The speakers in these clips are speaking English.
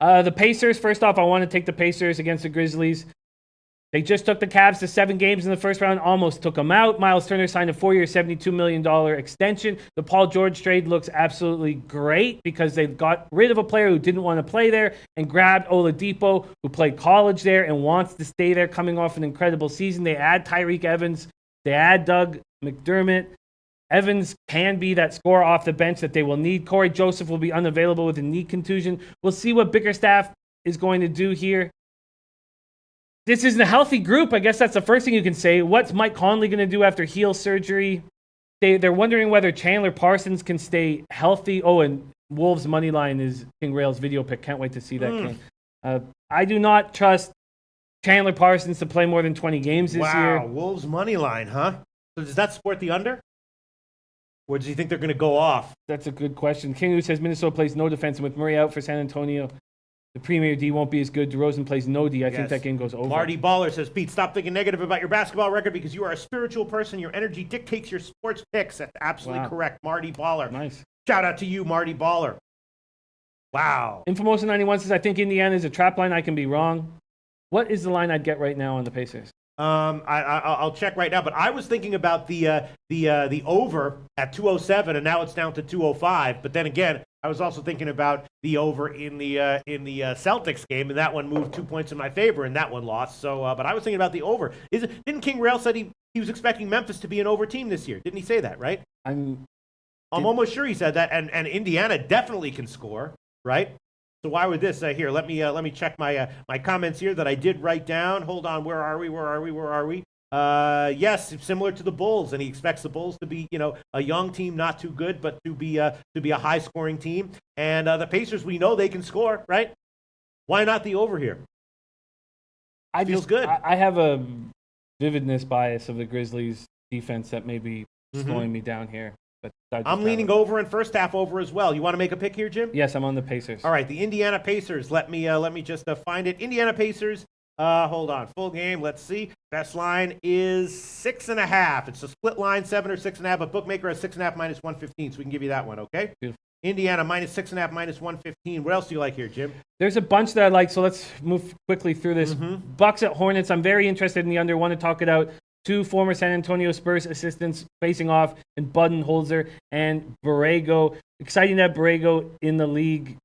The Pacers, first off, I want to take the Pacers against the Grizzlies. They just took the Cavs to 7 games in the first round, almost took them out. Miles Turner signed a 4-year, $72 million extension. The Paul George trade looks absolutely great because they got rid of a player who didn't want to play there and grabbed Oladipo, who played college there and wants to stay there coming off an incredible season. They add Tyreek Evans. They add Doug McDermott. Evans can be that scorer off the bench that they will need. Corey Joseph will be unavailable with a knee contusion. We'll see what Bickerstaff is going to do here. This isn't a healthy group. I guess that's the first thing you can say. What's Mike Conley going to do after heel surgery? They're wondering whether Chandler Parsons can stay healthy. Oh, and Wolves' money line is King Rail's video pick. Can't wait to see that, King. I do not trust Chandler Parsons to play more than 20 games this year. Wow, Wolves' money line, huh? So does that support the under? Or does he think they're going to go off? That's a good question. King, who says Minnesota plays no defense, and with Murray out for San Antonio, the premier D won't be as good. DeRozan plays no D. I think that game goes over. Marty Baller says, Pete, stop thinking negative about your basketball record because you are a spiritual person. Your energy dictates your sports picks. That's absolutely correct. Marty Baller. Nice. Shout out to you, Marty Baller. Wow. Infomosa91 says, I think Indiana is a trap line. I can be wrong. What is the line I'd get right now on the Pacers? I'll check right now, but I was thinking about the over at 207, and now it's down to 205. But then again, I was also thinking about the over in the Celtics game, and that one moved 2 points in my favor, and that one lost. So, but I was thinking about the over. Didn't King Rail said he was expecting Memphis to be an over team this year? Didn't he say that? Right? I'm almost sure he said that, and Indiana definitely can score, right? So why would this here? Let me check my comments here that I did write down. Hold on, where are we? Yes, similar to the Bulls, and he expects the Bulls to be a young team, not too good, but to be a high scoring team. And the Pacers, we know they can score, right? Why not the over here? Feels good. I have a vividness bias of the Grizzlies defense that may be slowing me down here. But I'm leaning over and first half over as well. You want to make a pick here, Jim? Yes, I'm on the Pacers. All right, the Indiana Pacers. Let me just find it. Indiana Pacers. Hold on. Full game. Let's see. Best line is 6.5. It's a split line, 7 or 6.5. A bookmaker has 6.5 minus 115, so we can give you that one. Okay. Beautiful. Indiana minus 6.5 minus 115. What else do you like here, Jim? There's a bunch that I like, so let's move quickly through this. Bucks at Hornets. I'm very interested in the under. Want to talk it out. 2 former San Antonio Spurs assistants facing off in Budenholzer and Borrego. Exciting to have Borrego in the league.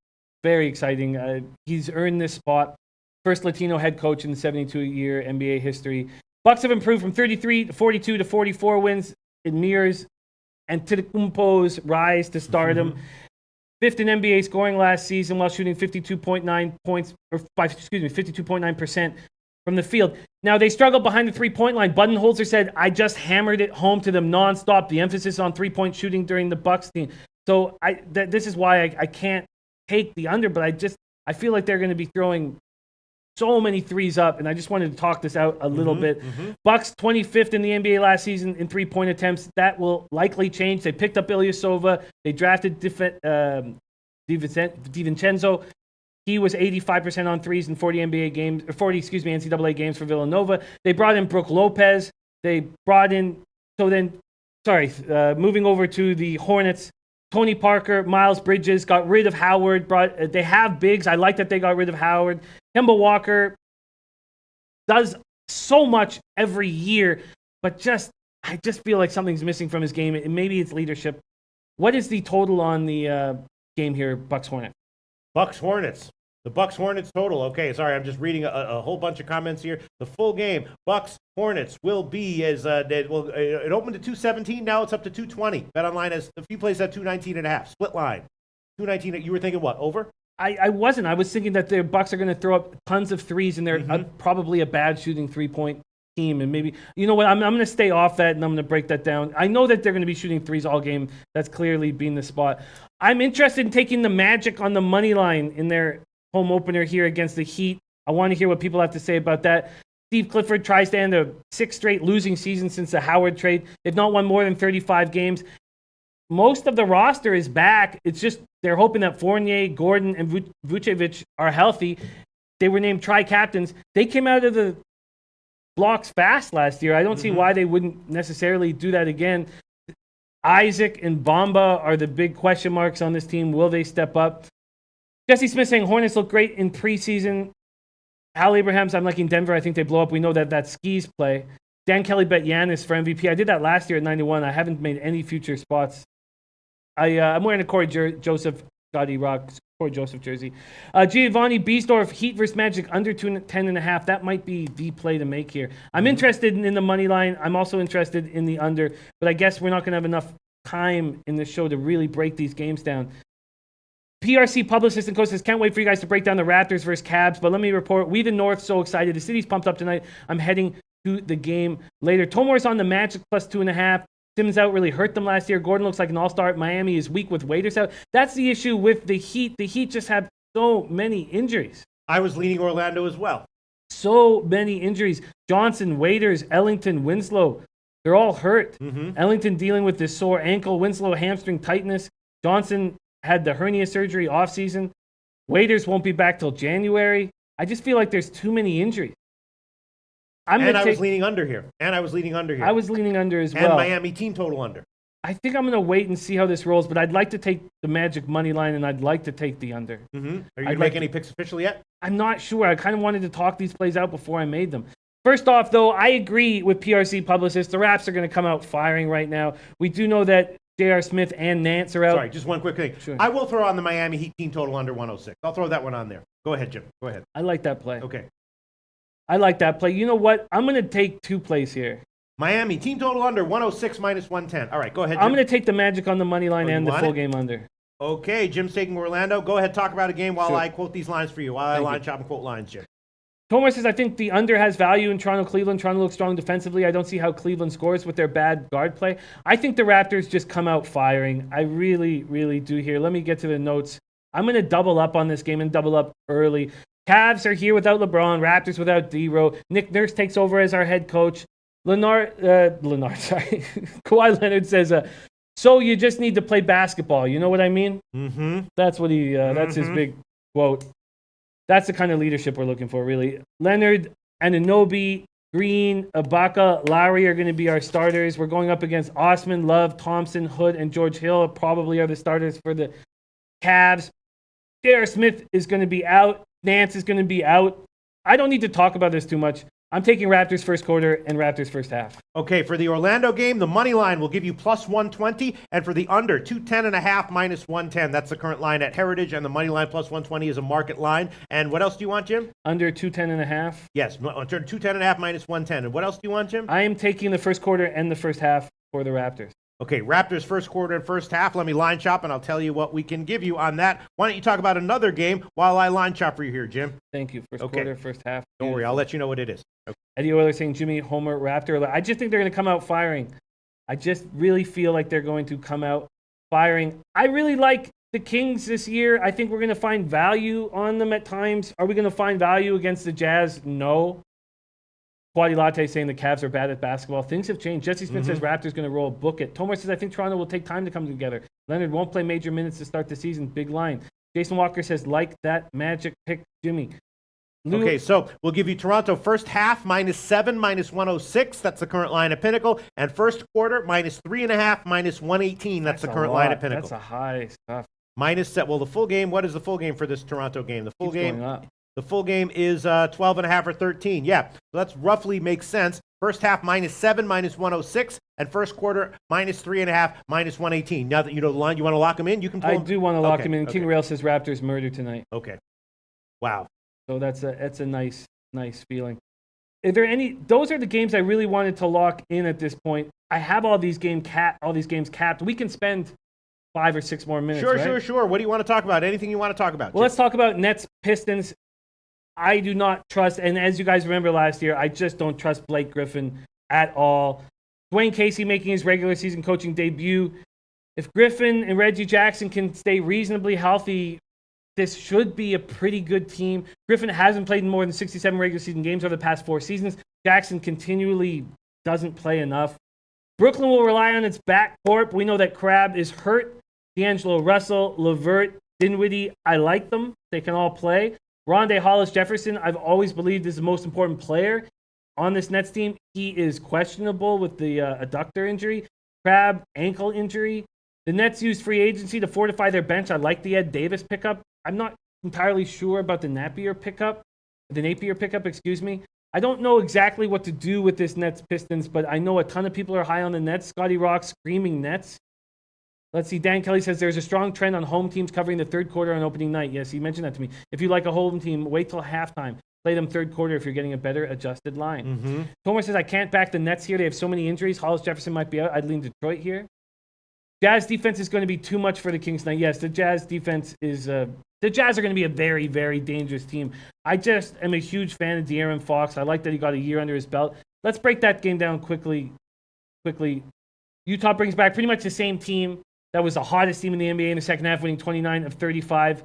Very exciting. He's earned this spot. First Latino head coach in the 72-year NBA history. Bucks have improved from 33 to 42 to 44 wins. It mirrors Antetokounmpo's rise to stardom. 5th in NBA scoring last season while shooting 52.9% from the field. Now, they struggled behind the three-point line. Budenholzer said, I just hammered it home to them nonstop. The emphasis on three-point shooting during the Bucks team. So this is why I can't take the under, but I feel like they're going to be throwing so many threes up, and I just wanted to talk this out a little bit. Bucks 25th in the NBA last season in three-point attempts. That will likely change. They picked up Ilyasova. They drafted DiVincenzo. He was 85% on threes in 40 NCAA games for Villanova. They brought in Brook Lopez. Moving over to the Hornets, Tony Parker, Miles Bridges, got rid of Howard. They have bigs. I like that they got rid of Howard. Kemba Walker does so much every year, but I just feel like something's missing from his game. Maybe it's leadership. What is the total on the game here, Bucks-Hornets? Bucks-Hornets. The Bucks-Hornets total. Okay, sorry, I'm just reading a whole bunch of comments here. The full game, Bucks-Hornets will be it opened at 217. Now it's up to 220. BetOnline has a few places at 219.5. Split line. 219. You were thinking what? Over? I wasn't. I was thinking that the Bucks are going to throw up tons of threes, and they're probably a bad shooting three-point team. And maybe, you know what, I'm going to stay off that, and I'm going to break that down. I know that they're going to be shooting threes all game. That's clearly been the spot. I'm interested in taking the Magic on the money line in their home opener here against the Heat. I want to hear what people have to say about that. Steve Clifford tries to end a 6th straight losing season since the Howard trade. They've not won more than 35 games. Most of the roster is back. It's just they're hoping that Fournier, Gordon, and Vucevic are healthy. They were named tri-captains. They came out of the blocks fast last year. I don't see why they wouldn't necessarily do that again. Isaac and Bamba are the big question marks on this team. Will they step up? Jesse Smith saying Hornets look great in preseason. Hal Abrahams, I'm liking Denver. I think they blow up. We know that skis play. Dan Kelly bet Giannis for MVP. I did that last year at 91. I haven't made any future spots. I'm wearing a Corey Joseph, Scotty Rock, Corey Joseph jersey. Giovanni Biesdorf, Heat versus Magic under 10.5. That might be the play to make here. I'm interested in the money line. I'm also interested in the under, but I guess we're not going to have enough time in the show to really break these games down. PRC publicist and coach says, can't wait for you guys to break down the Raptors versus Cavs, but let me report, we the North so excited. The city's pumped up tonight. I'm heading to the game later. Tomore's on the Magic plus 2.5. Simmons out really hurt them last year. Gordon looks like an all-star. Miami is weak with Waiters out. That's the issue with the Heat. The Heat just have so many injuries. I was leaning Orlando as well. So many injuries. Johnson, Waiters, Ellington, Winslow, they're all hurt. Ellington dealing with this sore ankle. Winslow hamstring tightness. Johnson had the hernia surgery offseason. Waiters won't be back till January. I just feel like there's too many injuries. I was leaning under here. I was leaning under as well. And Miami team total under. I think I'm going to wait and see how this rolls, but I'd like to take the Magic money line, and I'd like to take the under. Are you going to make any picks official yet? I'm not sure. I kind of wanted to talk these plays out before I made them. First off, though, I agree with PRC publicists. The Raps are going to come out firing right now. We do know that J.R. Smith and Nance are out. Sorry, just one quick thing. Sure. I will throw on the Miami Heat team total under 106. I'll throw that one on there. Go ahead, Jim. Go ahead. I like that play. Okay. I like that play. You know what? I'm going to take two plays here. Miami team total under 106 minus 110. All right, go ahead, Jim. I'm going to take the Magic on the money line and the full game under. Okay, Jim's taking Orlando. Go ahead, talk about a game while I quote these lines for you. While I line chop and quote lines, Jim. Tomer says, I think the under has value in Toronto-Cleveland. Toronto looks strong defensively. I don't see how Cleveland scores with their bad guard play. I think the Raptors just come out firing. I really, really do here. Let me get to the notes. I'm going to double up on this game and double up early. Cavs are here without LeBron. Raptors without D-Ro. Nick Nurse takes over as our head coach. Kawhi Leonard says, so you just need to play basketball. You know what I mean? That's what that's his big quote. That's the kind of leadership we're looking for, really. Leonard, Anunoby, Green, Ibaka, Lowry are going to be our starters. We're going up against Osman, Love, Thompson, Hood, and George Hill probably are the starters for the Cavs. J.R. Smith is going to be out. Nance is going to be out. I don't need to talk about this too much. I'm taking Raptors first quarter and Raptors first half. Okay, for the Orlando game, the money line will give you plus 120, and for the under, 210.5 minus 110. That's the current line at Heritage, and the money line plus 120 is a market line. And what else do you want, Jim? Under 210.5. Yes, 210.5 minus 110. And what else do you want, Jim? I am taking the first quarter and the first half for the Raptors. Okay, Raptors first quarter and first half. Let me line chop, and I'll tell you what we can give you on that. Why don't you talk about another game while I line chop for you here, Jim? Thank you. First quarter, first half. Don't worry, I'll let you know what it is. Okay. Eddie Euler saying Jimmy, Homer, Raptor. I just think they're going to come out firing. I just really feel like they're going to come out firing. I really like the Kings this year. I think we're going to find value on them at times. Are we going to find value against the Jazz? No. Quaddy Latte saying the Cavs are bad at basketball. Things have changed. Jesse Smith says Raptors going to roll. Book it. Tomer says, I think Toronto will take time to come together. Leonard won't play major minutes to start the season. Big line. Jason Walker says, like that Magic pick, Jimmy. Okay, so we'll give you Toronto first half -7 minus 106. That's the current line at Pinnacle. And first quarter -3.5 minus 118. That's the current line at Pinnacle. That's a high stuff. Well, the full game, what is the full game for this Toronto game? The full game. Going up. The full game is 12.5 or 13. Yeah, so that's roughly makes sense. First half -7 minus 106, and first quarter -3.5 minus 118. Now that you know the line, you want to lock them in? You can. I do want to lock them in. King Rail says Raptors murder tonight. Okay. Wow. So that's a nice feeling. Is there any? Those are the games I really wanted to lock in at this point. I have all these games capped. We can spend 5 or 6 more minutes. Sure. What do you want to talk about? Anything you want to talk about? Well, let's talk about Nets Pistons. I do not trust, and as you guys remember last year, I just don't trust Blake Griffin at all. Dwayne Casey making his regular season coaching debut. If Griffin and Reggie Jackson can stay reasonably healthy, this should be a pretty good team. Griffin hasn't played in more than 67 regular season games over the past 4 seasons. Jackson continually doesn't play enough. Brooklyn will rely on its backcourt. We know that Crabbe is hurt. D'Angelo Russell, LeVert, Dinwiddie, I like them. They can all play. Rondé Hollis Jefferson, I've always believed is the most important player on this Nets team. He is questionable with the adductor injury. Crabbe, ankle injury. The Nets used free agency to fortify their bench. I like the Ed Davis pickup. I'm not entirely sure about the Napier pickup, excuse me. I don't know exactly what to do with this Nets Pistons, but I know a ton of people are high on the Nets. Scotty Rock screaming Nets. Let's see. Dan Kelly says there's a strong trend on home teams covering the third quarter on opening night. Yes, he mentioned that to me. If you like a home team, wait till halftime. Play them third quarter if you're getting a better adjusted line. Tomer says, I can't back the Nets here. They have so many injuries. Hollis Jefferson might be out. I'd lean Detroit here. Jazz defense is going to be too much for the Kings tonight. Yes, the Jazz defense is the Jazz are going to be a very, very dangerous team. I just am a huge fan of De'Aaron Fox. I like that he got a year under his belt. Let's break that game down quickly. Utah brings back pretty much the same team that was the hottest team in the NBA in the second half, winning 29 of 35.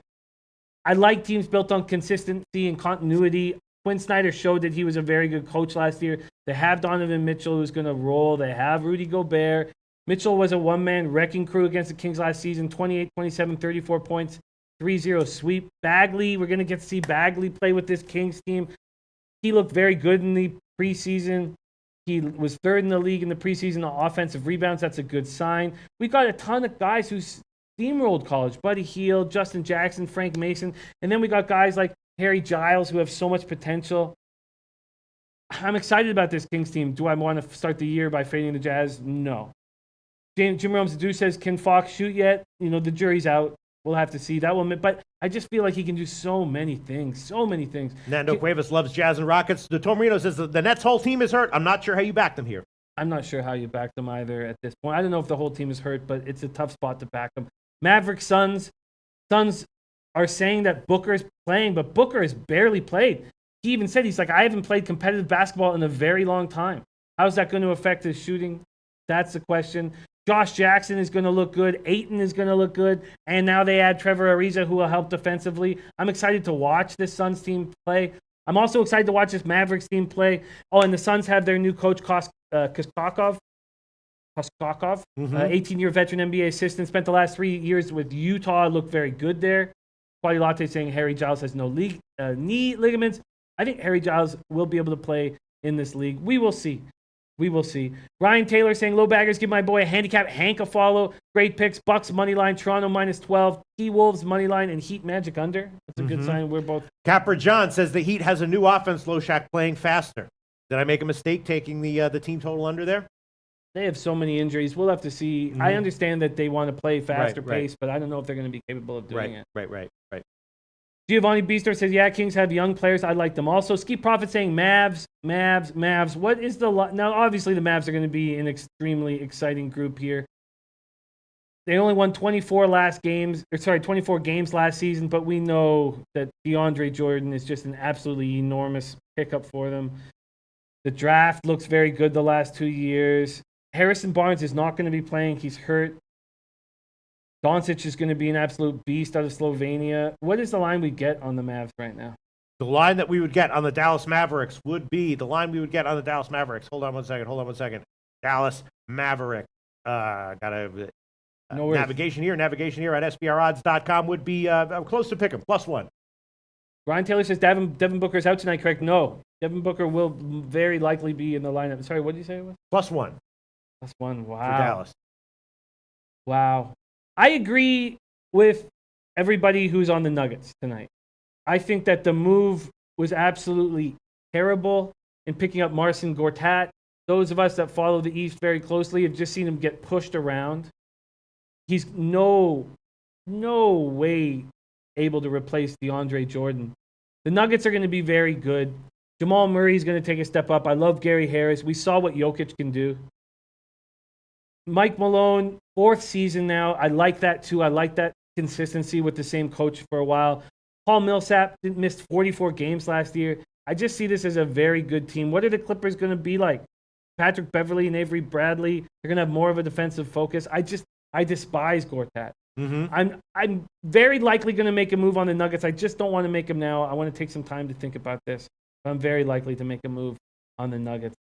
I like teams built on consistency and continuity. Quinn Snyder showed that he was a very good coach last year. They have Donovan Mitchell, who's going to roll. They have Rudy Gobert. Mitchell was a one-man wrecking crew against the Kings last season, 28, 27, 34 points, 3-0 sweep. Bagley, we're going to get to see Bagley play with this Kings team. He looked very good in the preseason. He was third in the league in the preseason on offensive rebounds. That's a good sign. We got a ton of guys who steamrolled college. Buddy Hield, Justin Jackson, Frank Mason. And then we got guys like Harry Giles who have so much potential. I'm excited about this Kings team. Do I want to start the year by fading the Jazz? No. Jim Rome's says, can Fox shoot yet? You know, the jury's out. We'll have to see. That will, but I just feel like he can do so many things. Nando Cuevas loves Jazz and Rockets. The Tormarino says the Nets' whole team is hurt. I'm not sure how you back them here. I'm not sure how you back them either at this point. I don't know if the whole team is hurt, but it's a tough spot to back them. Mavericks, Suns are saying that Booker is playing, but Booker has barely played. He even said, he's like, I haven't played competitive basketball in a very long time. How's that going to affect his shooting? That's the question. Josh Jackson is going to look good. Ayton is going to look good. And now they add Trevor Ariza, who will help defensively. I'm excited to watch this Suns team play. I'm also excited to watch this Mavericks team play. Oh, and the Suns have their new coach, Koskakov. 18-year veteran NBA assistant. Spent the last 3 years with Utah. Looked very good there. Quality Latte saying Harry Giles has no knee ligaments. I think Harry Giles will be able to play in this league. We will see. Ryan Taylor saying, low baggers, give my boy a handicap. Hank a follow. Great picks. Bucks money line. Toronto -12. T-Wolves money line and Heat Magic under. That's a good sign. We're both. Capper John says the Heat has a new offense. Loshak playing faster. Did I make a mistake taking the team total under there? They have so many injuries. We'll have to see. I understand that they want to play faster pace, but I don't know if they're going to be capable of doing it. Right. Giovanni Beaster says, yeah, Kings have young players. I like them also. Ski Prophet saying Mavs. What is now, obviously, the Mavs are going to be an extremely exciting group here. They only won 24 games last season, but we know that DeAndre Jordan is just an absolutely enormous pickup for them. The draft looks very good the last 2 years. Harrison Barnes is not going to be playing. He's hurt. Doncic is going to be an absolute beast out of Slovenia. What is the line we get on the Mavs right now? The line that we would get on the Dallas Mavericks would be Hold on one second. Dallas Maverick. Navigation here at SBRodds.com would be close to pick 'em, +1. Ryan Taylor says Devin Booker's out tonight, correct? No. Devin Booker will very likely be in the lineup. Sorry, what did you say it was? +1. +1, wow. For Dallas. Wow. I agree with everybody who's on the Nuggets tonight. I think that the move was absolutely terrible in picking up Marcin Gortat. Those of us that follow the East very closely have just seen him get pushed around. He's no way able to replace DeAndre Jordan. The Nuggets are going to be very good. Jamal Murray is going to take a step up. I love Gary Harris. We saw what Jokic can do. Mike Malone, 4th season now. I like that too. I like that consistency with the same coach for a while. Paul Millsap missed 44 games last year. I just see this as a very good team. What are the Clippers going to be like? Patrick Beverley and Avery Bradley. They're going to have more of a defensive focus. I despise Gortat. I'm very likely going to make a move on the Nuggets. I just don't want to make him now. I want to take some time to think about this. I'm very likely to make a move on the Nuggets.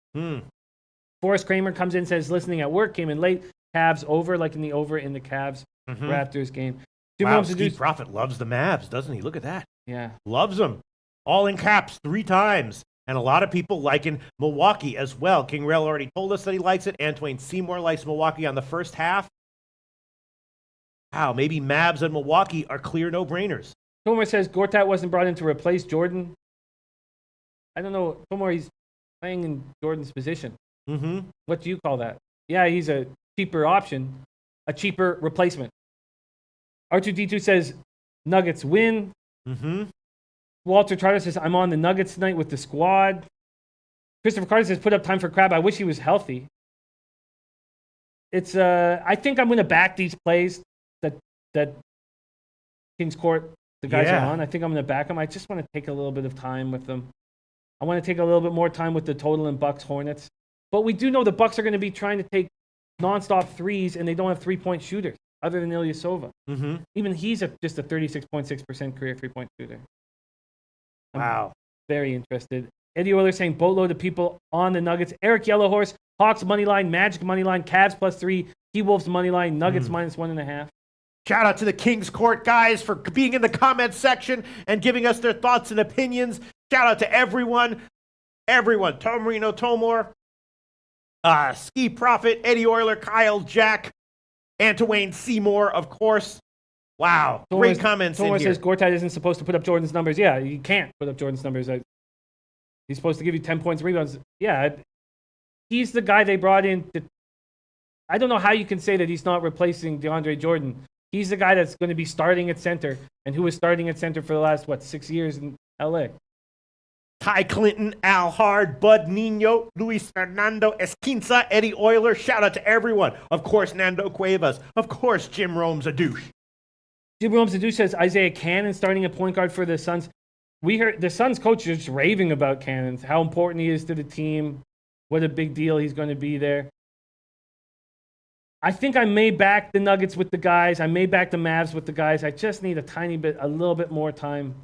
Forrest Kramer comes in and says, listening at work, came in late. Cavs over, like in the Cavs Raptors game. Wow, Steve Prophet loves the Mavs, doesn't he? Look at that. Yeah. Loves them. All in caps 3 times. And a lot of people liking Milwaukee as well. King Rail already told us that he likes it. Antoine Seymour likes Milwaukee on the first half. Wow, maybe Mavs and Milwaukee are clear no-brainers. Tomar says Gortat wasn't brought in to replace Jordan. I don't know. Tomar, he's playing in Jordan's position. Mm-hmm. What do you call that? Yeah, he's a cheaper option, a cheaper replacement. R2D2 says Nuggets win. Mm-hmm. Walter Trotter says I'm on the Nuggets tonight with the squad. Christopher Carter says put up time for Crab. I wish he was healthy. It's I think I'm going to back these plays that Kings Court the guys are on. I think I'm going to back them. I just want to take a little bit of time with them. I want to take a little bit more time with the total in Bucks Hornets. But we do know the Bucks are going to be trying to take nonstop threes, and they don't have three-point shooters other than Ilyasova. Mm-hmm. Even he's just a 36.6% career three-point shooter. Wow. Very interested. Eddie Euler saying boatload of people on the Nuggets. Eric Yellowhorse, Hawks money line, Magic money line, Cavs +3, T-Wolves money line, Nuggets -1.5. Shout out to the Kings Court guys for being in the comments section and giving us their thoughts and opinions. Shout out to everyone. Tom Marino, Tomor, Ski Prophet, Eddie Euler, Kyle, Jack, Antoine Seymour, of course. Wow, great comments in Tomor here. says Gortat isn't supposed to put up Jordan's numbers. Yeah, you can't put up Jordan's numbers. He's supposed to give you 10 points, rebounds. Yeah, he's the guy they brought in. I don't know how you can say that he's not replacing DeAndre Jordan. He's the guy that's going to be starting at center, and who was starting at center for the last, 6 years in LA. Ty Clinton, Al Hard, Bud Nino, Luis Fernando Esquinza, Eddie Euler. Shout out to everyone. Of course, Nando Cuevas. Of course, Jim Rome's a douche. Jim Rome's a douche says Isaiah Cannon starting a point guard for the Suns. We heard the Suns coach is just raving about Cannon, how important he is to the team, what a big deal he's going to be there. I think I may back the Nuggets with the guys. I may back the Mavs with the guys. I just need a little bit more time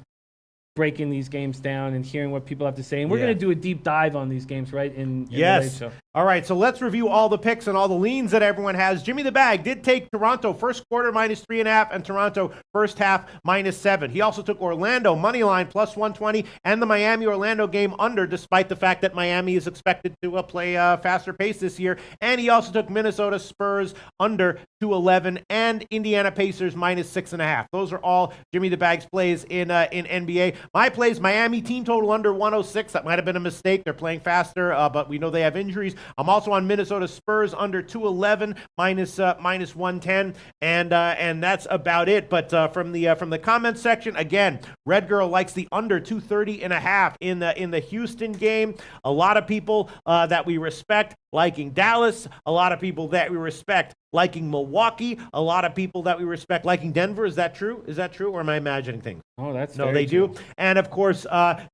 breaking these games down and hearing what people have to say. And we're going to do a deep dive on these games, right? In the late show. All right, so let's review all the picks and all the leans that everyone has. Jimmy the Bag did take Toronto first quarter -3.5 and Toronto first half -7. He also took Orlando money line +120 and the Miami-Orlando game under, despite the fact that Miami is expected to play faster pace this year. And he also took Minnesota Spurs under 211 and Indiana Pacers -6.5. Those are all Jimmy the Bag's plays in NBA. My plays, Miami team total under 106. That might have been a mistake. They're playing faster, but we know they have injuries. I'm also on Minnesota Spurs under 211 -110, and that's about it. But from the comments section, again, Red Girl likes the under 230.5 in the Houston game. A lot of people that we respect liking Dallas. A lot of people that we respect liking Milwaukee. A lot of people that we respect liking Denver. Is that true? Or am I imagining things? Oh, that's no, they do. And of course,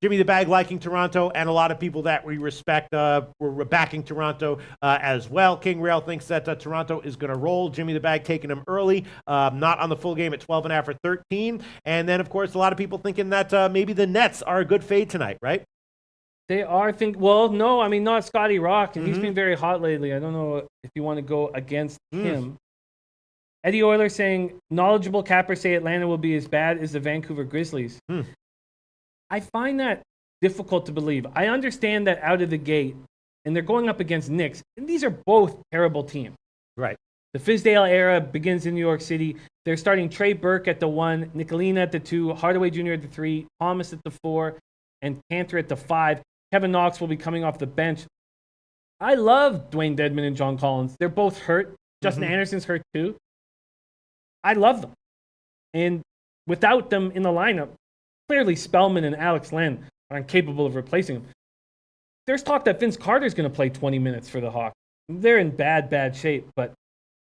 Jimmy the Bag liking Toronto, and a lot of people that we respect were backing Toronto as well. King Rail thinks that Toronto is going to roll. Jimmy the Bag taking them early, not on the full game at 12.5 or 13. And then, of course, a lot of people thinking that maybe the Nets are a good fade tonight, right? They are well, no, I mean, not Scotty Rock, and he's been very hot lately. I don't know if you want to go against him. Eddie Euler saying, knowledgeable cappers say Atlanta will be as bad as the Vancouver Grizzlies. I find that difficult to believe. I understand that out of the gate, and they're going up against Knicks, and these are both terrible teams. Right. The Fizdale era begins in New York City. They're starting Trey Burke at the 1, Nicolina at the 2, Hardaway Jr. at the 3, Thomas at the 4, and Cantor at the 5. Kevin Knox will be coming off the bench. I love Dwayne Dedmon and John Collins. They're both hurt. Justin Anderson's hurt too. I love them. And without them in the lineup, clearly Spellman and Alex Len are incapable of replacing them. There's talk that Vince Carter's going to play 20 minutes for the Hawks. They're in bad shape, but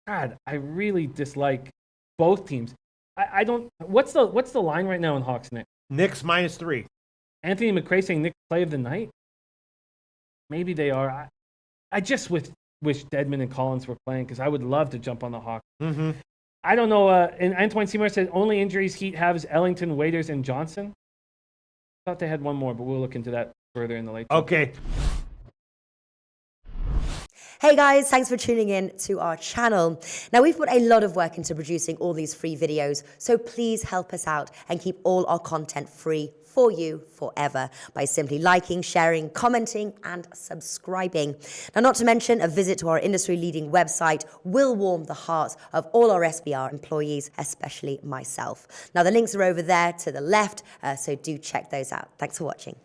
God, I really dislike both teams. I don't. What's the line right now in Hawks Knicks? Knicks -3. Anthony McRae saying Knicks play of the night. Maybe they are. I just wish Dedmon and Collins were playing because I would love to jump on the Hawks. I don't know. And Antoine Seymour said only injuries Heat have is Ellington, Waiters, and Johnson. I thought they had one more, but we'll look into that further in the late. Okay. Hey guys, thanks for tuning in to our channel. Now we've put a lot of work into producing all these free videos, so please help us out and keep all our content free for you forever by simply liking, sharing, commenting, and subscribing. Now, not to mention, a visit to our industry-leading website will warm the hearts of all our SBR employees, especially myself. Now, the links are over there to the left, so do check those out. Thanks for watching.